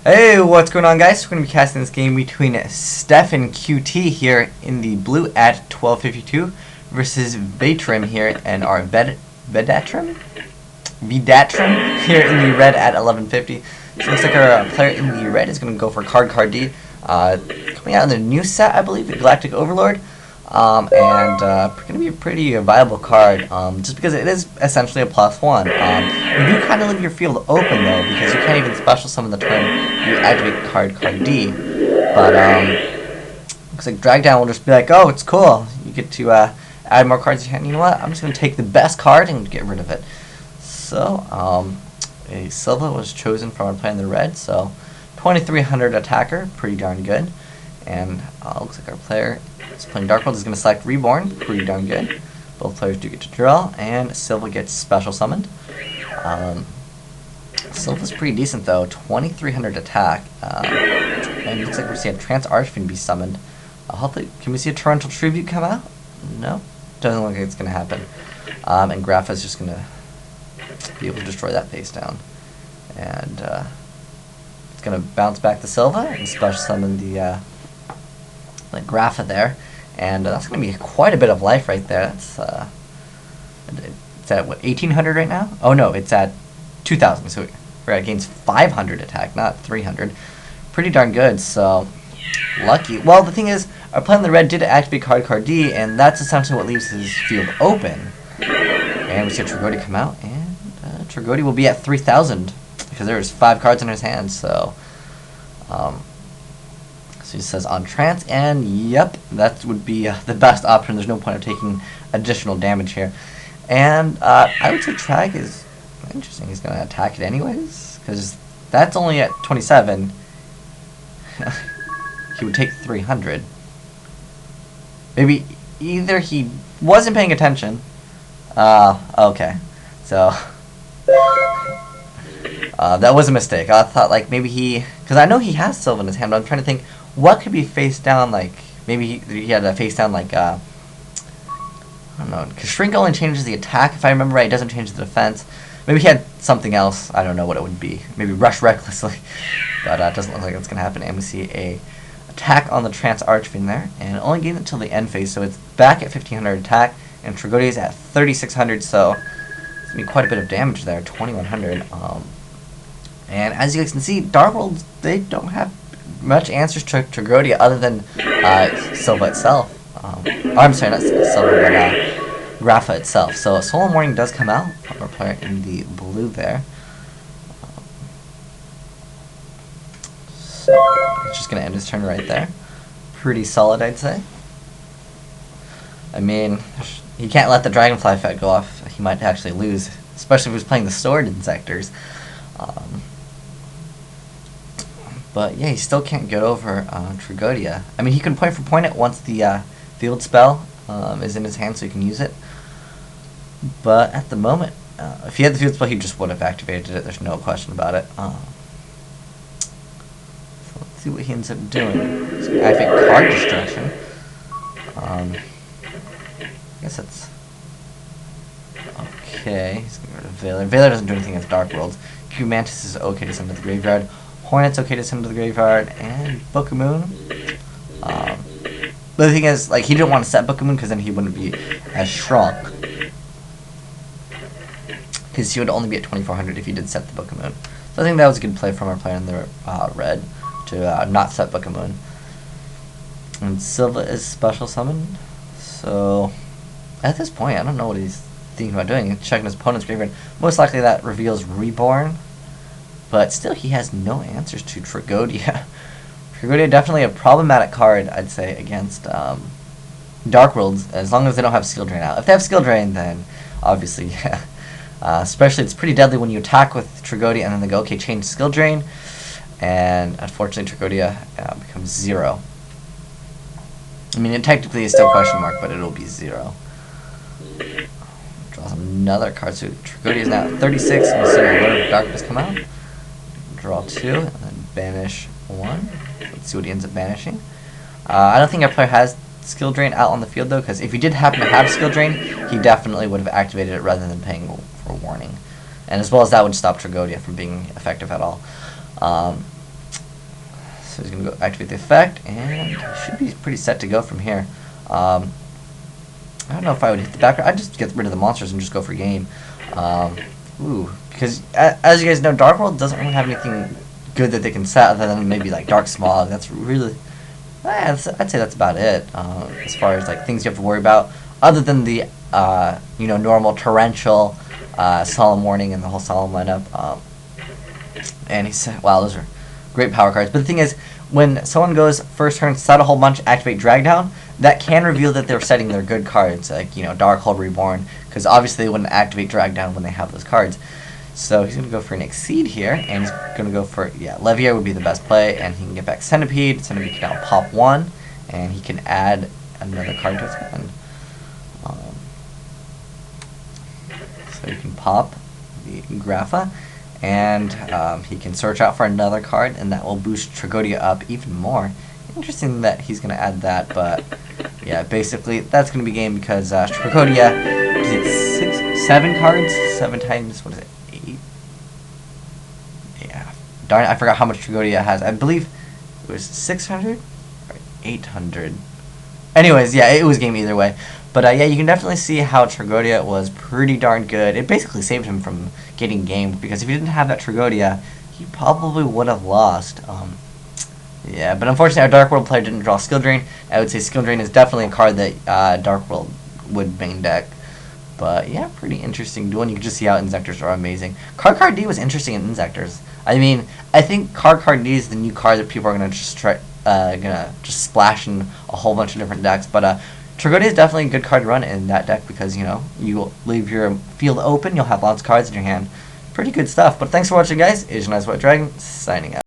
Hey, what's going on, guys? We're going to be casting this game between Steph and QT here in the blue at 1252 versus Vatrim here and our Vedatrim here in the red at 1150. So it looks like our player in the red is going to go for Card D. Coming out in the new set, I believe, the Galactic Overlord. Going to be a pretty viable card, just because it is essentially a +1. You do kind of leave your field open though, because you can't even special summon the turn you activate Card D. But looks like Drag Down will just be like, oh, it's cool. You get to add more cards to your hand. You know what? I'm just gonna take the best card and get rid of it. So a Silva was chosen from our player in the red. So 2300 attacker, pretty darn good. And looks like our player is playing Dark World is going to select Reborn, pretty darn good. Both players do get to draw, and Silva gets special summoned. Silva's pretty decent though, 2300 attack. And it looks like we're seeing a Trance Archfiend be summoned. Hopefully, can we see a Torrential Tribute come out? No, doesn't look like it's going to happen. And Grapha's just going to be able to destroy that face down. And it's going to bounce back to Silva and special summon the Grapha there, and that's going to be quite a bit of life right there. That's it's at what, 1800 right now? Oh no, it's at 2000. So we're at gains 500 attack, not 300. Pretty darn good. So lucky. Well, the thing is, our player in the red did activate Card D, and that's essentially what leaves his field open. And we see Tragodi come out, and Tragodi will be at 3000 because there's 5 cards in his hand. So. So he says on trance, and yep, that would be the best option. There's no point of taking additional damage here. And I would say Trag is interesting. He's going to attack it anyways, because that's only at 27. He would take 300. Maybe either he wasn't paying attention. Okay. So that was a mistake. I thought like maybe because I know he has Silva in his hand, but I'm trying to think what could be face down, like maybe he had a face down like I don't know, because Shrink only changes the attack if I remember right. It doesn't change the defense. Maybe he had something else. I don't know what it would be. Maybe Rush Recklessly, but it doesn't look like it's gonna happen. And we see a attack on the Trance Archfiend there, and it only gains until the end phase, so it's back at 1500 attack, and Tragodi is at 3600. So it's gonna be quite a bit of damage there, 2100. And as you guys can see, Dark Worlds, they don't have much answers to Tragodi other than Silva itself. I'm sorry, not Silva, but Grapha itself. So Solar Morning does come out from our player in the blue there. So it's just going to end his turn right there. Pretty solid, I'd say. I mean, he can't let the Dragonfly effect go off. He might actually lose, especially if he was playing the Sword Inzektors. But yeah, he still can't get over Tragodia. I mean, he can point for point it once the field spell is in his hand, so he can use it. But at the moment, if he had the field spell, he just would have activated it. There's no question about it. So let's see what he ends up doing. He's going to activate Card Destruction. I guess that's okay. He's going to get rid of Veiler. Veiler doesn't do anything against Dark Worlds. Q Mantis is okay to send to the graveyard. Hornet's okay to send to the graveyard, and Book of Moon. But the thing is, like, he didn't want to set Book of Moon because then he wouldn't be as shrunk. Because he would only be at 2400 if he did set the Book of Moon. So I think that was a good play from our player in the red to not set Book of Moon. And Silva is special summoned. So at this point, I don't know what he's thinking about doing. He's checking his opponent's graveyard. Most likely that reveals Reborn. But still, he has no answers to Tragodia. Tragodia definitely a problematic card, I'd say, against Dark Worlds, as long as they don't have Skill Drain out. If they have Skill Drain, then obviously, yeah. Especially, it's pretty deadly when you attack with Tragodia and then they go, okay, change Skill Drain. And unfortunately, Tragodia becomes 0. I mean, it technically is still question mark, but it'll be 0. Draws another card, so Tragodia is now at 36. We'll see a Lord of Darkness come out. Draw 2, and then banish 1. Let's see what he ends up banishing. I don't think our player has Skill Drain out on the field, though, because if he did happen to have Skill Drain, he definitely would have activated it rather than paying for warning. And as well as that would stop Tragodia from being effective at all. So he's going to go activate the effect, and he should be pretty set to go from here. I don't know if I would hit the background. I'd just get rid of the monsters and just go for game. Because as you guys know, Dark World doesn't really have anything good that they can set other than maybe like Dark Smog. That's really, I'd say that's about it as far as like things you have to worry about, other than the normal torrential, solemn warning and the whole solemn lineup. And he said, wow, those are great power cards. But the thing is, when someone goes first turn, set a whole bunch, activate Drag Down, that can reveal that they're setting their good cards, like, Darkhold Reborn, because obviously they wouldn't activate Drag Down when they have those cards. So he's going to go for an Exceed here, and he's going to go for, Levier would be the best play, and he can get back Centipede. Centipede can now pop 1, and he can add another card to his hand. So he can pop the Grapha, and he can search out for another card, and that will boost Tragodia up even more. Interesting that he's going to add that, but yeah, basically that's going to be game because Tragodia, is it 7 cards? 7 times, what is it, 8? Yeah, darn it, I forgot how much Tragodia has. I believe it was 600 or 800. Anyways, yeah, it was game either way. But yeah, you can definitely see how Tragodia was pretty darn good. It basically saved him from getting gamed, because if he didn't have that Tragodia, he probably would have lost. Yeah, but unfortunately our Dark World player didn't draw Skill Drain. I would say Skill Drain is definitely a card that Dark World would main deck. But yeah, pretty interesting duel, and you can just see how Inzektors are amazing. Card D was interesting in Inzektors. I mean, I think Card D is the new card that people are gonna just try, splash in a whole bunch of different decks. But Tragodia is definitely a good card to run in that deck because you leave your field open, you'll have lots of cards in your hand. Pretty good stuff. But thanks for watching, guys. It's Nice White Dragon signing out.